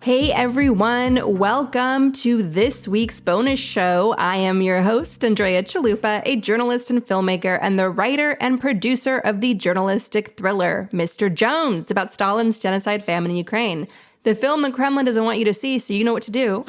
Hey everyone, welcome to this week's bonus show. I am your host, Andrea Chalupa, a journalist and filmmaker and the writer and producer of the journalistic thriller, Mr. Jones, about Stalin's genocide famine in Ukraine. The film the Kremlin doesn't want you to see, so you know what to do.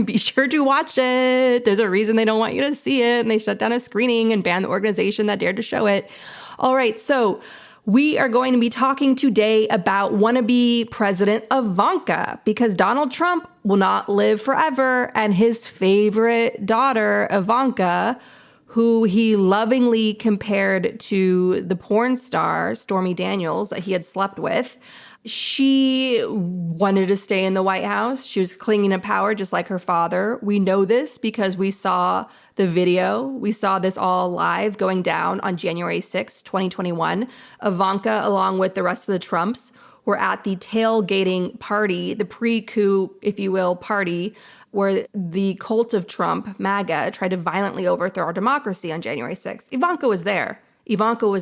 Be sure to watch it. There's a reason they don't want you to see it, and they shut down a screening and banned the organization that dared to show it. All right, so we are going to be talking today about wannabe President Ivanka, because Donald Trump will not live forever, and his favorite daughter, Ivanka, who he lovingly compared to the porn star Stormy Daniels that he had slept with, she wanted to stay in the White House. She was clinging to power just like her father. We know this because we saw the video. We saw this all live going down on January 6, 2021. Ivanka, along with the rest of the Trumps, were at the tailgating party, the pre-coup, if you will, party, where the cult of Trump, MAGA, tried to violently overthrow our democracy on January 6th. Ivanka was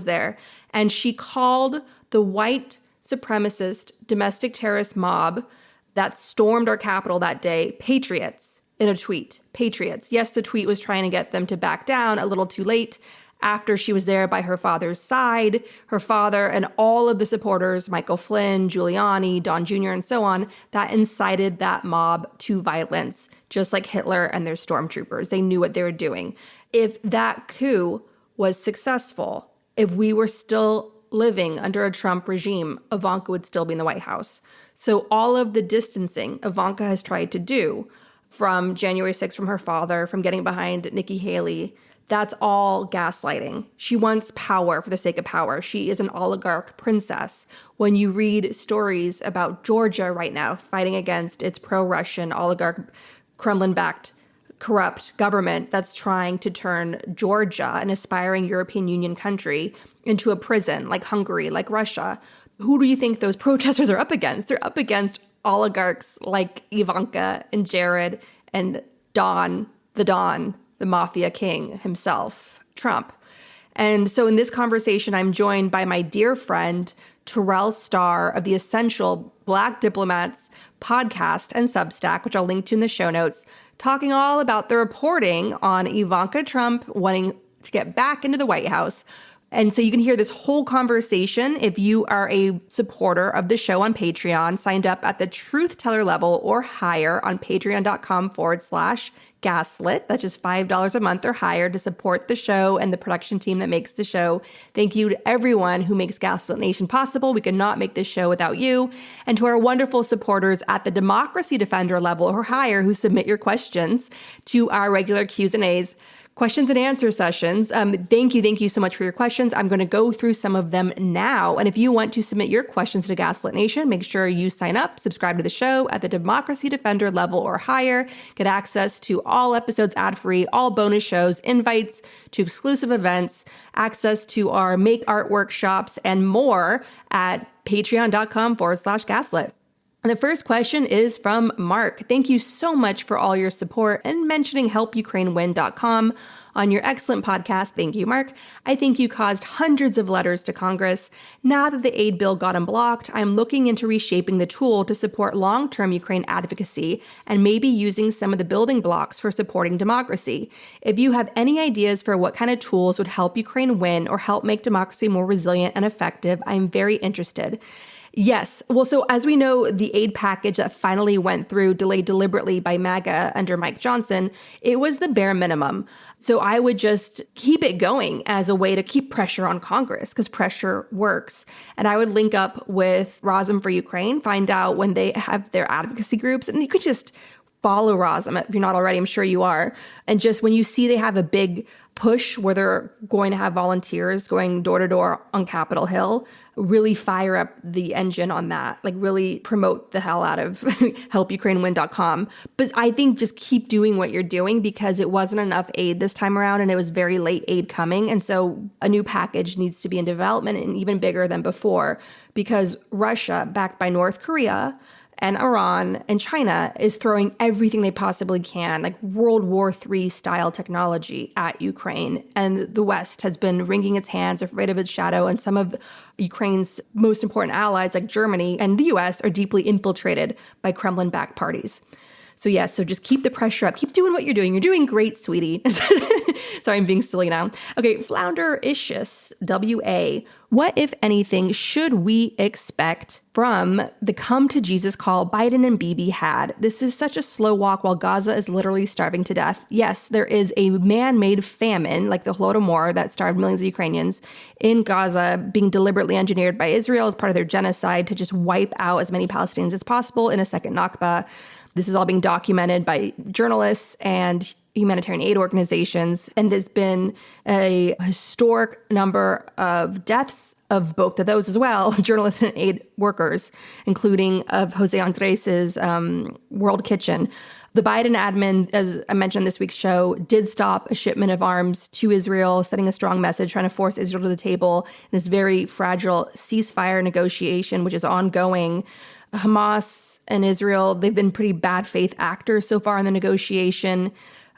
there. And she called the white supremacist domestic terrorist mob that stormed our Capitol that day patriots in a tweet. Patriots. Yes, the tweet was trying to get them to back down a little too late after she was there by her father's side. Her father and all of the supporters, Michael Flynn, Giuliani, Don Jr., and so on, that incited that mob to violence, just like Hitler and their stormtroopers. They knew what they were doing. If that coup was successful, if we were still living under a Trump regime, Ivanka would still be in the White House. So all of the distancing Ivanka has tried to do from January 6th, from her father, from getting behind Nikki Haley, that's all gaslighting. She wants power for the sake of power. She is an oligarch princess. When you read stories about Georgia right now fighting against its pro-Russian oligarch, Kremlin-backed corrupt government that's trying to turn Georgia, an aspiring European Union country, into a prison like Hungary, like Russia. Who do you think those protesters are up against? They're up against oligarchs like Ivanka and Jared and Don, the mafia king himself, Trump. And so in this conversation, I'm joined by my dear friend, Terrell Starr of the Essential Black Diplomats podcast and Substack, which I'll link to in the show notes, talking all about the reporting on Ivanka Trump wanting to get back into the White House. And so you can hear this whole conversation if you are a supporter of the show on Patreon, signed up at the truth teller level or higher on patreon.com/gaslit. That's just $5 a month or higher to support the show and the production team that makes the show. Thank you to everyone who makes Gaslit Nation possible. We could not make this show without you. And to our wonderful supporters at the Democracy Defender level or higher who submit your questions to our regular Q&As. Questions and answer sessions. Thank you so much for your questions. I'm going to go through some of them now. And if you want to submit your questions to Gaslit Nation, make sure you sign up, subscribe to the show at the Democracy Defender level or higher. Get access to all episodes ad-free, all bonus shows, invites to exclusive events, access to our Make Art workshops, and more at patreon.com/gaslit. And the first question is from Mark. Thank you so much for all your support and mentioning helpukrainewin.com on your excellent podcast. Thank you, Mark. I think you caused hundreds of letters to Congress. Now that the aid bill got unblocked, I'm looking into reshaping the tool to support long-term Ukraine advocacy and maybe using some of the building blocks for supporting democracy. If you have any ideas for what kind of tools would help Ukraine win or help make democracy more resilient and effective, I'm very interested. Yes. Well, so as we know, the aid package that finally went through, delayed deliberately by MAGA under Mike Johnson, it was the bare minimum. So I would just keep it going as a way to keep pressure on Congress because pressure works. And I would link up with Razum for Ukraine, find out when they have their advocacy groups, and you could just follow Razum if you're not already. I'm sure you are. And just when you see they have a big push where they're going to have volunteers going door to door on Capitol Hill, really fire up the engine on that, like really promote the hell out of helpukrainewin.com. But I think just keep doing what you're doing because it wasn't enough aid this time around and it was very late aid coming. And so a new package needs to be in development and even bigger than before because Russia, backed by North Korea, and Iran and China is throwing everything they possibly can, like World War III style technology at Ukraine. And the West has been wringing its hands, afraid of its shadow. And some of Ukraine's most important allies, like Germany and the US, are deeply infiltrated by Kremlin-backed parties. So yes, so just keep the pressure up. Keep doing what you're doing. You're doing great, sweetie. Sorry, I'm being silly now. Okay, Floundericious, W.A. What, if anything, should we expect from the come to Jesus call Biden and Bibi had? This is such a slow walk while Gaza is literally starving to death. Yes, there is a man-made famine, like the Holodomor, that starved millions of Ukrainians in Gaza, being deliberately engineered by Israel as part of their genocide to just wipe out as many Palestinians as possible in a second Nakba. This is all being documented by journalists and humanitarian aid organizations. And there's been a historic number of deaths of both of those as well, journalists and aid workers, including of Jose Andres' World Kitchen. The Biden admin, as I mentioned in this week's show, did stop a shipment of arms to Israel, sending a strong message, trying to force Israel to the table in this very fragile ceasefire negotiation, which is ongoing. Hamas and Israel, they've been pretty bad faith actors so far in the negotiation,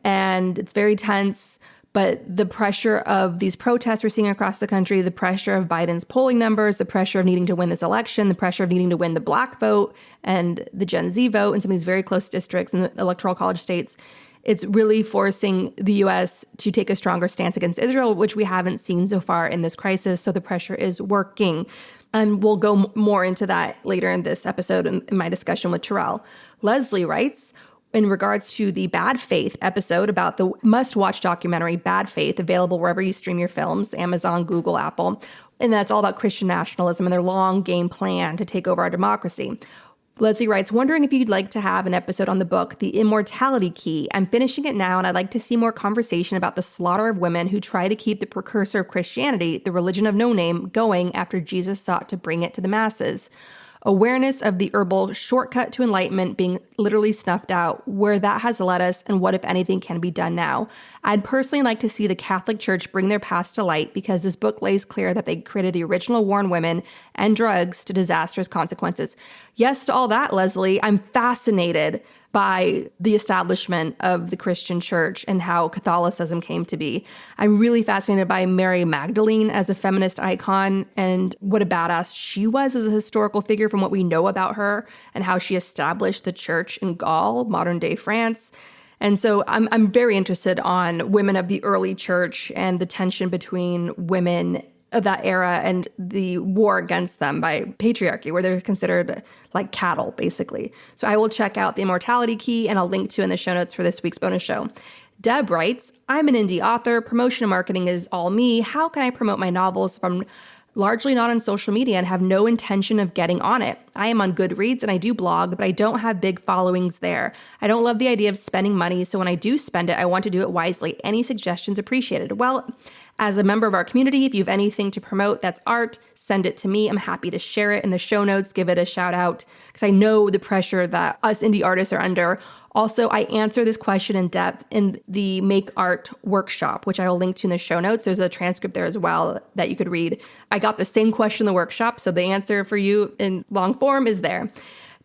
and it's very tense. But the pressure of these protests we're seeing across the country, the pressure of Biden's polling numbers, the pressure of needing to win this election, the pressure of needing to win the Black vote and the Gen Z vote in some of these very close districts in the Electoral College states, it's really forcing the U.S. to take a stronger stance against Israel, which we haven't seen so far in this crisis. So the pressure is working. And we'll go more into that later in this episode in my discussion with Terrell. Leslie writes, in regards to the Bad Faith episode about the must-watch documentary Bad Faith, available wherever you stream your films, Amazon, Google, Apple, and that's all about Christian nationalism and their long game plan to take over our democracy. Leslie writes, wondering if you'd like to have an episode on the book, The Immortality Key. I'm finishing it now, and I'd like to see more conversation about the slaughter of women who try to keep the precursor of Christianity, the religion of no name, going after Jesus sought to bring it to the masses. Awareness of the herbal shortcut to enlightenment being literally snuffed out, where that has led us, and what, if anything, can be done now. I'd personally like to see the Catholic Church bring their past to light, because this book lays clear that they created the original war on women and drugs to disastrous consequences. Yes to all that, Leslie. I'm fascinated by the establishment of the Christian church and how Catholicism came to be. I'm really fascinated by Mary Magdalene as a feminist icon and what a badass she was as a historical figure from what we know about her and how she established the church in Gaul, modern day France. And so I'm very interested on women of the early church and the tension between women of that era and the war against them by patriarchy, where they're considered like cattle, basically. So I will check out The Immortality Key, and I'll link to in the show notes for this week's bonus show. Deb writes, I'm an indie author. Promotion and marketing is all me. How can I promote my novels if I'm largely not on social media and have no intention of getting on it? I am on Goodreads and I do blog, but I don't have big followings there. I don't love the idea of spending money, so when I do spend it, I want to do it wisely. Any suggestions appreciated? Well, as a member of our community, if you have anything to promote that's art, send it to me. I'm happy to share it in the show notes, give it a shout out, because I know the pressure that us indie artists are under. Also, I answer this question in depth in the Make Art workshop, which I will link to in the show notes. There's a transcript there as well that you could read. I got the same question in the workshop, so the answer for you in long form is there.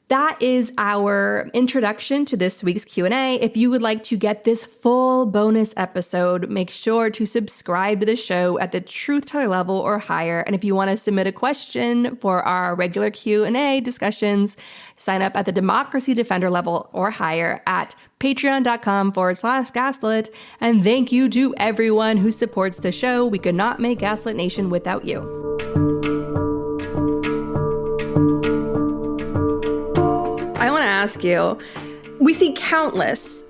That is our introduction to this week's Q&A. If you would like to get this full bonus episode, make sure to subscribe to the show at the Truth Teller level or higher. And if you want to submit a question for our regular Q&A discussions, sign up at the Democracy Defender level or higher at patreon.com/gaslit. And thank you to everyone who supports the show. We could not make Gaslit Nation without you. I want to ask you, we see countless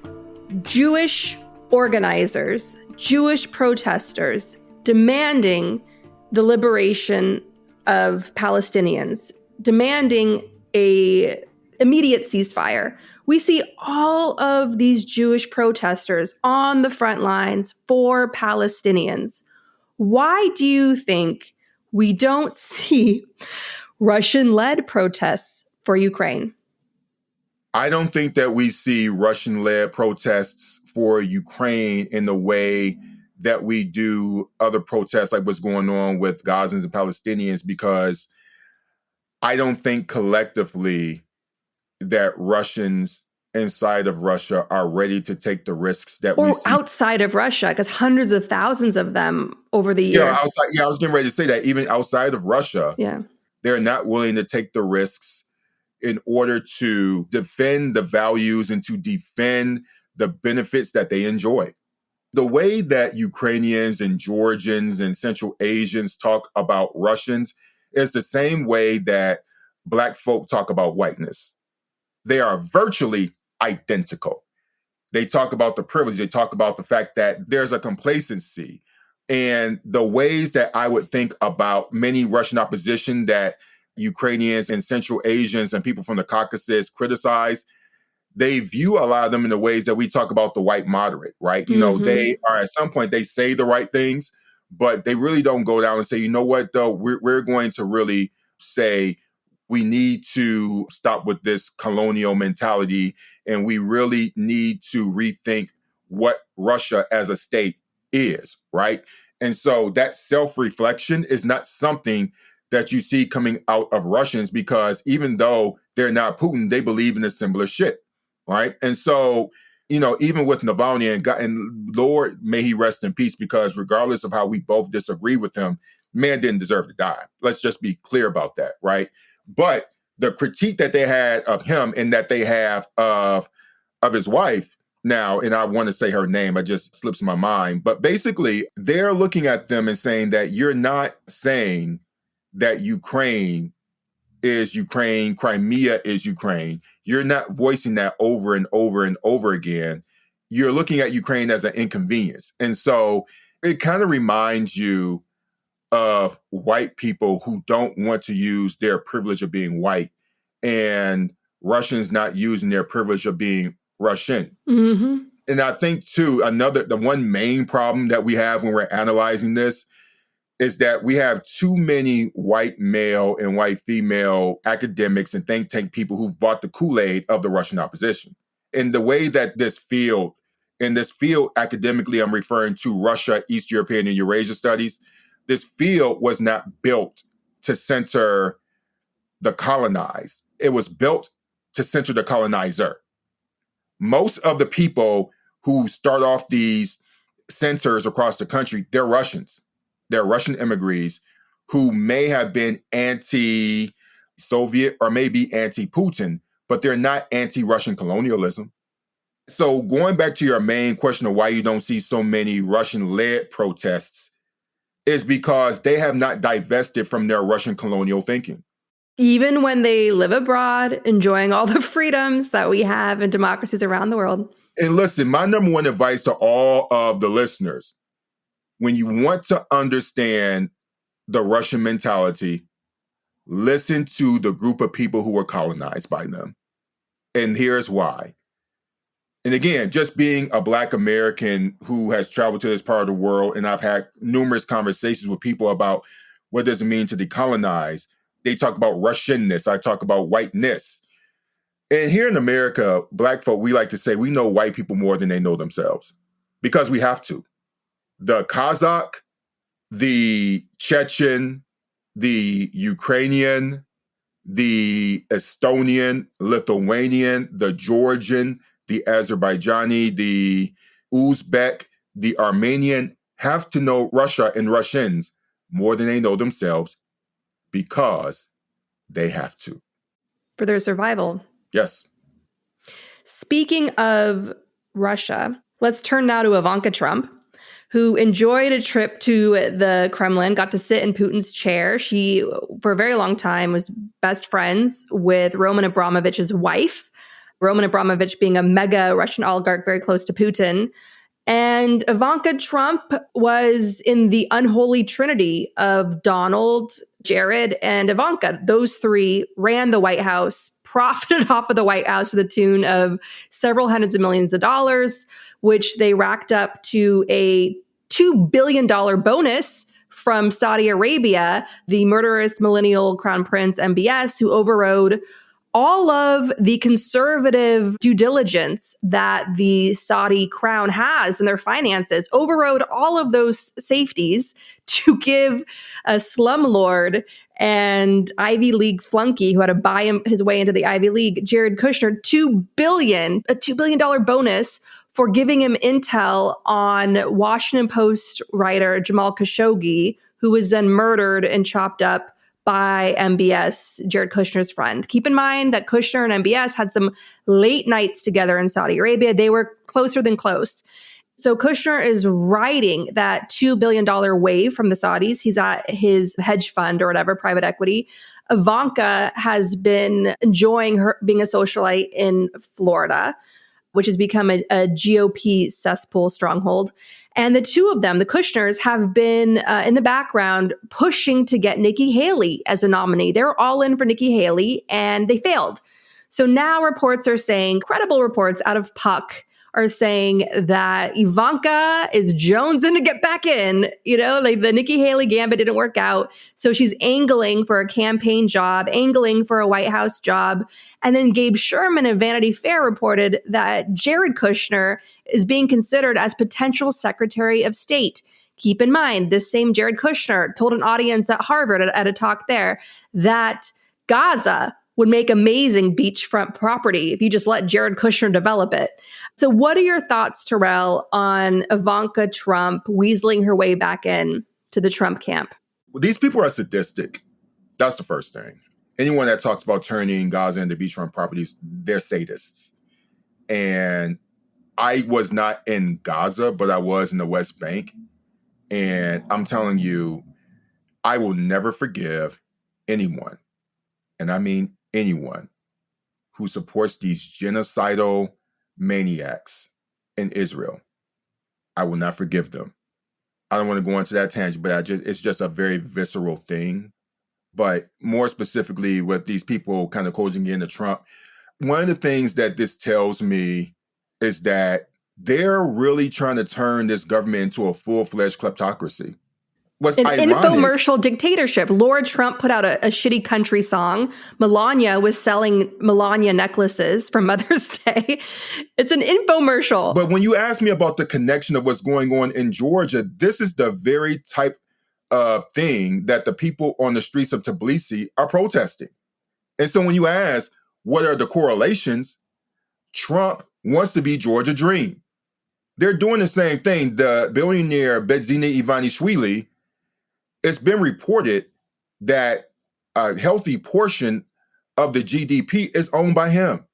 Jewish organizers, Jewish protesters demanding the liberation of Palestinians, demanding an immediate ceasefire. We see all of these Jewish protesters on the front lines for Palestinians. Why do you think we don't see Russian-led protests for Ukraine? I don't think that we see Russian-led protests for Ukraine in the way that we do other protests like what's going on with Gazans and Palestinians, because I don't think collectively that Russians inside of Russia are ready to take the risks that we Or see. outside of Russia, because hundreds of thousands of them over the year. I was getting ready to say that even outside of Russia, they're not willing to take the risks in order to defend the values and to defend the benefits that they enjoy. The way that Ukrainians and Georgians and Central Asians talk about Russians is the same way that Black folk talk about whiteness. They are virtually identical. They talk about the privilege. They talk about the fact that there's a complacency. And the ways that I would think about many Russian opposition that Ukrainians and Central Asians and people from the Caucasus criticize, they view a lot of them in the ways that we talk about the white moderate, right? You know, they are at some point, they say the right things, but they really don't go down and say, you know what, though, we're going to really say we need to stop with this colonial mentality, and we really need to rethink what Russia as a state is, right? And so that self-reflection is not something that you see coming out of Russians, because even though they're not Putin, they believe in a similar shit, right? And so, you know, even with Navalny, and Lord, may he rest in peace, because regardless of how we both disagree with him, man didn't deserve to die. Let's just be clear about that, right? But the critique that they had of him and that they have of his wife now, and I want to say her name, it just slips my mind, but basically they're looking at them and saying that you're not saying that Ukraine is Ukraine, Crimea is Ukraine. You're not voicing that over and over and over again. You're looking at Ukraine as an inconvenience. And so it kind of reminds you of white people who don't want to use their privilege of being white, and Russians not using their privilege of being Russian. And I think too, the one main problem that we have when we're analyzing this is that we have too many white male and white female academics and think tank people who've bought the Kool-Aid of the Russian opposition. And the way that this field academically, I'm referring to Russia, East European and Eurasia studies, this field was not built to center the colonized. It was built to center the colonizer. Most of the people who start off these centers across the country, they're Russians. They're Russian immigrants who may have been anti-Soviet or maybe anti-Putin, but they're not anti-Russian colonialism. So going back to your main question of why you don't see so many Russian-led protests is because they have not divested from their Russian colonial thinking. Even when they live abroad, enjoying all the freedoms that we have in democracies around the world. And listen, my number one advice to all of the listeners, when you want to understand the Russian mentality, listen to the group of people who were colonized by them. And here's why. And again, just being a Black American who has traveled to this part of the world, and I've had numerous conversations with people about what does it mean to decolonize. They talk about Russianness. I talk about whiteness. And here in America, Black folk, we like to say we know white people more than they know themselves, because we have to. The Kazakh, the Chechen, the Ukrainian, the Estonian, Lithuanian, the Georgian, the Azerbaijani, the Uzbek, the Armenian have to know Russia and Russians more than they know themselves, because they have to. For their survival. Yes. Speaking of Russia, let's turn now to Ivanka Trump, who enjoyed a trip to the Kremlin, got to sit in Putin's chair. She, for a very long time, was best friends with Roman Abramovich's wife, Roman Abramovich being a mega Russian oligarch very close to Putin. And Ivanka Trump was in the unholy trinity of Donald, Jared, and Ivanka. Those three ran the White House, profited off of the White House to the tune of several hundreds of millions of dollars, which they racked up to a $2 billion bonus from Saudi Arabia, the murderous millennial crown prince MBS, who overrode all of the conservative due diligence that the Saudi crown has in their finances, overrode all of those safeties to give a slumlord and Ivy League flunky who had to buy his way into the Ivy League, Jared Kushner, a $2 billion bonus for giving him intel on Washington Post writer Jamal Khashoggi, who was then murdered and chopped up by MBS, Jared Kushner's friend. Keep in mind that Kushner and MBS had some late nights together in Saudi Arabia. They were closer than close. So Kushner is riding that $2 billion wave from the Saudis. He's at his hedge fund or whatever, private equity. Ivanka has been enjoying her being a socialite in Florida, which has become a GOP cesspool stronghold. And the two of them, the Kushners, have been in the background pushing to get Nikki Haley as a nominee. They're all in for Nikki Haley, and they failed. So now reports are saying, credible reports out of Puck are saying that Ivanka is jonesing to get back in. You know, like the Nikki Haley gambit didn't work out. So she's angling for a campaign job, angling for a White House job. And then Gabe Sherman of Vanity Fair reported that Jared Kushner is being considered as potential Secretary of State. Keep in mind, this same Jared Kushner told an audience at Harvard at a talk there that Gaza would make amazing beachfront property if you just let Jared Kushner develop it. So what are your thoughts, Terrell, on Ivanka Trump weaseling her way back in to the Trump camp? Well, these people are sadistic. That's the first thing. Anyone that talks about turning Gaza into beachfront properties, they're sadists. And I was not in Gaza, but I was in the West Bank. And I'm telling you, I will never forgive anyone, and I mean anyone, who supports these genocidal maniacs in Israel. I will not forgive them. I don't want to go into that tangent, but it's just a very visceral thing. But more specifically, with these people kind of closing in to Trump, one of the things that this tells me is that they're really trying to turn this government into a full-fledged kleptocracy. What's an ironic, infomercial dictatorship. Laura Trump put out a shitty country song. Melania was selling Melania necklaces for Mother's Day. It's an infomercial. But when you ask me about the connection of what's going on in Georgia, this is the very type of thing that the people on the streets of Tbilisi are protesting. And so when you ask, what are the correlations? Trump wants to be Georgia Dream. They're doing the same thing. The billionaire Bedzina Ivanishvili, it's been reported that a healthy portion of the GDP is owned by him.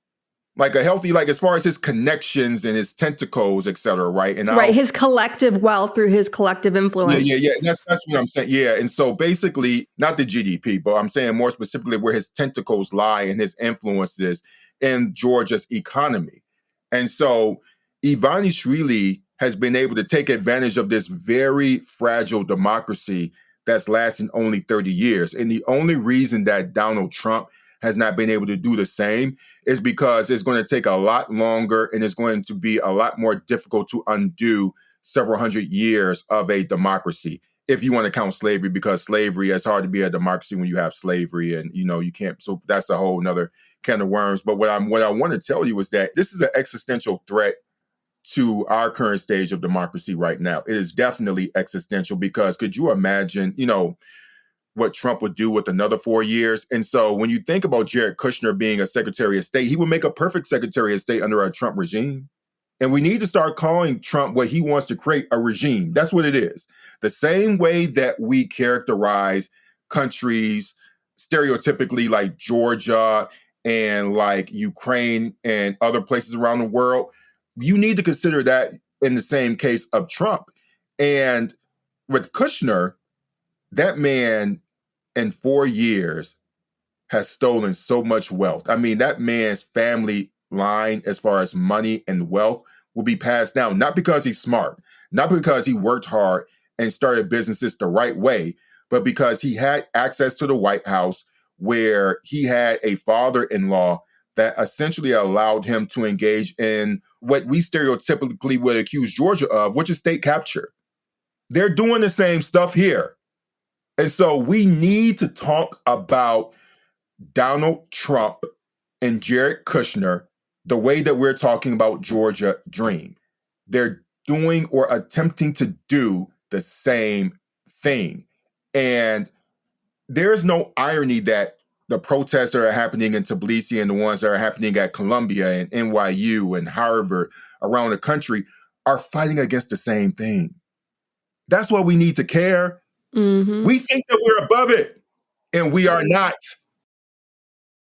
Like a healthy, like as far as his connections and his tentacles, et cetera, right? And right, his collective wealth through his collective influence. Yeah. That's what I'm saying. Yeah, and so basically, not the GDP, but I'm saying more specifically where his tentacles lie and his influences in Georgia's economy. And so Ivanishvili has been able to take advantage of this very fragile democracy that's lasting only 30 years. And the only reason that Donald Trump has not been able to do the same is because it's going to take a lot longer and it's going to be a lot more difficult to undo several hundred years of a democracy. If you want to count slavery, because slavery, it's hard to be a democracy when you have slavery and, you can't. So that's a whole nother can of worms. But what I want to tell you is that this is an existential threat to our current stage of democracy right now. It is definitely existential because could you imagine, what Trump would do with another 4 years? And so when you think about Jared Kushner being a Secretary of State, he would make a perfect Secretary of State under a Trump regime. And we need to start calling Trump what he wants to create, a regime. That's what it is. The same way that we characterize countries stereotypically like Georgia and like Ukraine and other places around the world, you need to consider that in the same case of Trump. And with Kushner, that man in 4 years has stolen so much wealth. I mean, that man's family line as far as money and wealth will be passed down, not because he's smart, not because he worked hard and started businesses the right way, but because he had access to the White House where he had a father-in-law that essentially allowed him to engage in what we stereotypically would accuse Georgia of, which is state capture. They're doing the same stuff here. And so we need to talk about Donald Trump and Jared Kushner the way that we're talking about Georgia Dream. They're doing or attempting to do the same thing. And there is no irony that the protests that are happening in Tbilisi and the ones that are happening at Columbia and NYU and Harvard around the country are fighting against the same thing. That's why we need to care. Mm-hmm. We think that we're above it, and we are not.